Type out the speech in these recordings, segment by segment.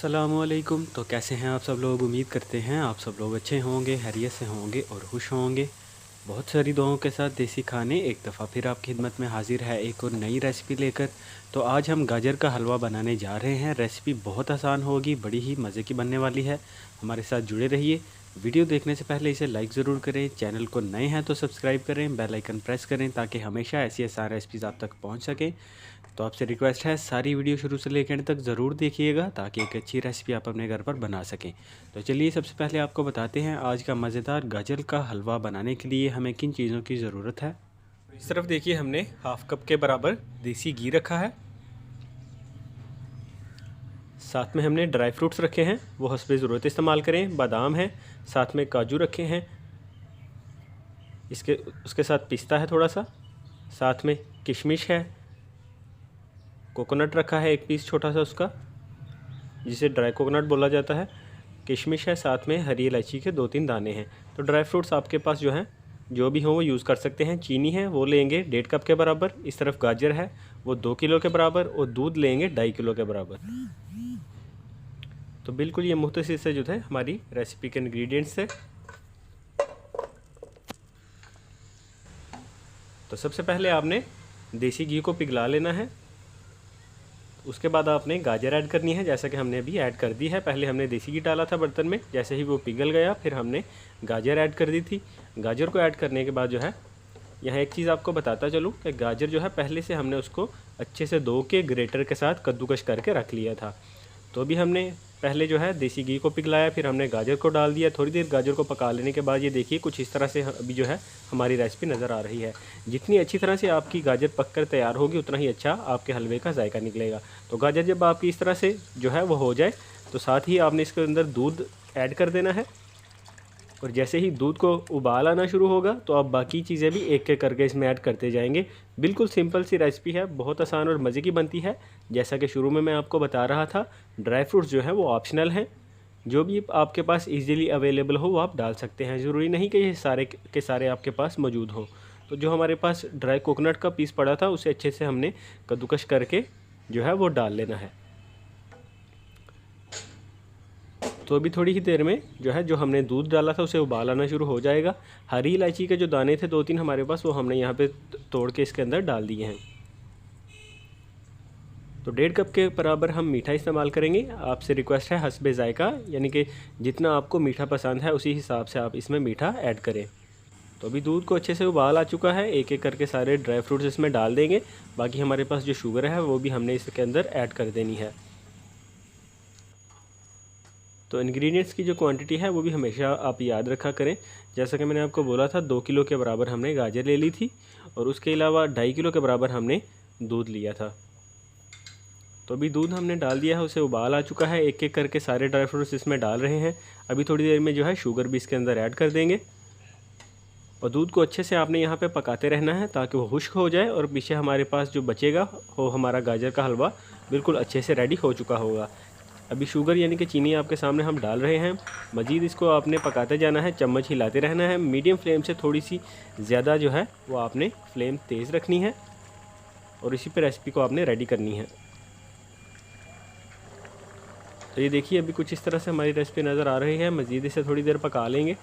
अस्सलामुअलैकुम। तो कैसे हैं आप सब लोग? उम्मीद करते हैं आप सब लोग अच्छे होंगे, खैरियत से होंगे और खुश होंगे। बहुत सारी दुआओं के साथ देसी खाने एक दफ़ा फिर आपकी खिदमत में हाजिर है एक और नई रेसिपी लेकर। तो आज हम गाजर का हलवा बनाने जा रहे हैं। रेसिपी बहुत आसान होगी, बड़ी ही मज़े की बनने वाली है। हमारे साथ जुड़े रहिए। वीडियो देखने से पहले इसे लाइक ज़रूर करें, चैनल को नए हैं तो सब्सक्राइब करें, बेल आइकन प्रेस करें ताकि हमेशा ऐसी आसान रेसिपीज़ आप तक पहुँच सकें। तो आपसे रिक्वेस्ट है सारी वीडियो शुरू से लेकर अंत तक ज़रूर देखिएगा ताकि एक अच्छी रेसिपी आप अपने घर पर बना सकें। तो चलिए सबसे पहले आपको बताते हैं आज का मज़ेदार गाजर का हलवा बनाने के लिए हमें किन चीज़ों की ज़रूरत है। इस तरफ देखिए हमने हाफ कप के बराबर देसी घी रखा है। साथ में हमने ड्राई फ्रूट्स रखे हैं, वो हस्बे ज़रूरत इस्तेमाल करें। बादाम है, साथ में काजू रखे हैं, उसके साथ पिस्ता है थोड़ा सा, साथ में किशमिश है, कोकोनट रखा है एक पीस छोटा सा उसका, जिसे ड्राई कोकोनट बोला जाता है। किशमिश है, साथ में हरी इलायची के 2-3 दाने हैं। तो ड्राई फ्रूट्स आपके पास जो हैं जो भी हो वो यूज़ कर सकते हैं। चीनी है वो लेंगे 1.5 कप के बराबर। इस तरफ गाजर है वो 2 किलो के बराबर और दूध लेंगे 2.5 किलो के बराबर। तो बिल्कुल ये मुख्तसर से जो है हमारी रेसिपी के इंग्रेडिएंट्स है। तो सबसे पहले आपने देसी घी को पिघला लेना है। उसके बाद आपने गाजर ऐड करनी है, जैसा कि हमने अभी ऐड कर दी है। पहले हमने देसी घी डाला था बर्तन में, जैसे ही वो पिघल गया फिर हमने गाजर ऐड कर दी थी। गाजर को ऐड करने के बाद जो है यहाँ एक चीज़ आपको बताता चलूँ कि गाजर जो है पहले से हमने उसको अच्छे से धो के ग्रेटर के साथ कद्दूकश करके रख लिया था। तो अभी हमने पहले जो है देसी घी को पिघलाया, फिर हमने गाजर को डाल दिया। थोड़ी देर गाजर को पका लेने के बाद ये देखिए कुछ इस तरह से अभी जो है हमारी रेसिपी नज़र आ रही है। जितनी अच्छी तरह से आपकी गाजर पककर तैयार होगी उतना ही अच्छा आपके हलवे का जायका निकलेगा। तो गाजर जब आपकी इस तरह से जो है वो हो जाए तो साथ ही आपने इसके अंदर दूध ऐड कर देना है। और जैसे ही दूध को उबाल आना शुरू होगा तो आप बाकी चीज़ें भी एक एक करके इसमें ऐड करते जाएंगे। बिल्कुल सिंपल सी रेसिपी है, बहुत आसान और मज़े की बनती है। जैसा कि शुरू में मैं आपको बता रहा था, ड्राई फ्रूट्स जो है वो ऑप्शनल हैं। जो भी आपके पास इजीली अवेलेबल हो वो आप डाल सकते हैं, ज़रूरी नहीं कि ये सारे के सारे आपके पास मौजूद हो। तो जो हमारे पास ड्राई कोकोनट का पीस पड़ा था उसे अच्छे से हमने कद्दूकश करके जो है वो डाल लेना है। तो अभी थोड़ी ही देर में जो है जो हमने दूध डाला था उसे उबाल आना शुरू हो जाएगा। हरी इलायची के जो दाने थे 2-3 हमारे पास, वो हमने यहाँ पे तोड़ के इसके अंदर डाल दिए हैं। तो 1.5 कप के बराबर हम मीठा इस्तेमाल करेंगे। आपसे रिक्वेस्ट है हस्बे जायका, यानी कि जितना आपको मीठा पसंद है उसी हिसाब से आप इसमें मीठा ऐड करें। तो अभी दूध को अच्छे से उबाल आ चुका है, एक एक करके सारे ड्राई फ्रूट्स इसमें डाल देंगे। बाकी हमारे पास जो शुगर है वो भी हमने इसके अंदर ऐड कर देनी है। तो इंग्रेडिएंट्स की जो क्वांटिटी है वो भी हमेशा आप याद रखा करें। जैसा कि मैंने आपको बोला था 2 किलो के बराबर हमने गाजर ले ली थी और उसके अलावा 2.5 किलो के बराबर हमने दूध लिया था। तो अभी दूध हमने डाल दिया है, उसे उबाल आ चुका है। एक एक करके सारे ड्राई फ्रूट्स इसमें डाल रहे हैं। अभी थोड़ी देर में जो है शुगर भी इसके अंदर ऐड कर देंगे और दूध को अच्छे से आपने यहाँ पे पकाते रहना है ताकि वो खुश्क हो जाए और पीछे हमारे पास जो बचेगा वो हमारा गाजर का हलवा बिल्कुल अच्छे से रेडी हो चुका होगा। अभी शुगर यानी कि चीनी आपके सामने हम डाल रहे हैं। मज़ीद इसको आपने पकाते जाना है, चम्मच हिलाते रहना है। मीडियम फ्लेम से थोड़ी सी ज़्यादा जो है वो आपने फ्लेम तेज़ रखनी है और इसी पे रेसिपी को आपने रेडी करनी है। तो ये देखिए अभी कुछ इस तरह से हमारी रेसिपी नज़र आ रही है। मज़ीद इसे थोड़ी देर पका लेंगे।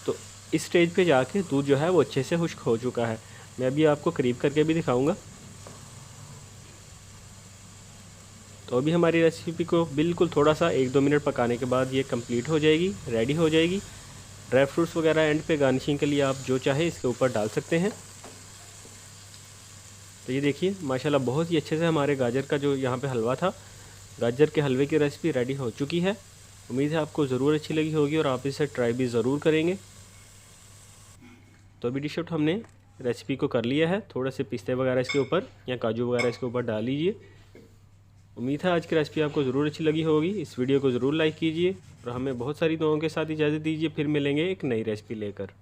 तो इस स्टेज पे जाके दूध जो है वो अच्छे से खुश्क हो चुका है। मैं अभी आपको करीब करके भी दिखाऊँगा। तो अभी हमारी रेसिपी को बिल्कुल थोड़ा सा 1-2 मिनट पकाने के बाद ये कंप्लीट हो जाएगी, रेडी हो जाएगी। ड्राई फ्रूट्स वगैरह एंड पे गार्निशिंग के लिए आप जो चाहे इसके ऊपर डाल सकते हैं। तो ये देखिए माशाल्लाह बहुत ही अच्छे से हमारे गाजर का जो यहाँ पे हलवा था, गाजर के हलवे की रेसिपी रेडी हो चुकी है। उम्मीद है आपको ज़रूर अच्छी लगी होगी और आप इसे ट्राई भी ज़रूर करेंगे। तो अभी डिश आउट हमने रेसिपी को कर लिया है। थोड़े से पिस्ते वगैरह इसके ऊपर या काजू वगैरह इसके ऊपर डाल लीजिए। उम्मीद है आज की रेसिपी आपको ज़रूर अच्छी लगी होगी। इस वीडियो को ज़रूर लाइक कीजिए और हमें बहुत सारी दुआओं के साथ इजाज़त दीजिए। फिर मिलेंगे एक नई रेसिपी लेकर।